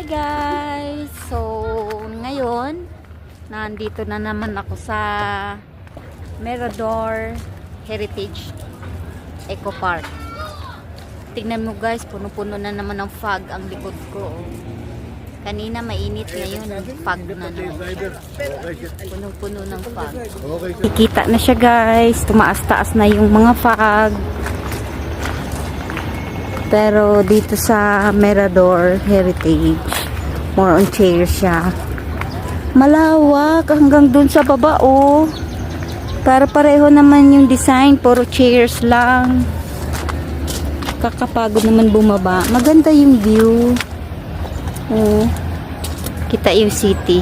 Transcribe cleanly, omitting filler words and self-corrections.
Hi guys! So, ngayon, nandito na naman ako sa Mirador Heritage Eco Park. Tingnan mo guys, puno-puno na naman ng fog ang likod ko. Kanina mainit, ngayon fog na naman. Puno-puno ng fog. Ikita na siya guys, tumaas-taas na yung mga fog. Pero dito sa Mirador Heritage, more on chair siya. Malawak hanggang dun sa baba, oh. Para pareho naman yung design, puro chairs lang. Kakapagod naman bumaba. Maganda yung view. Oh. Kita yung city.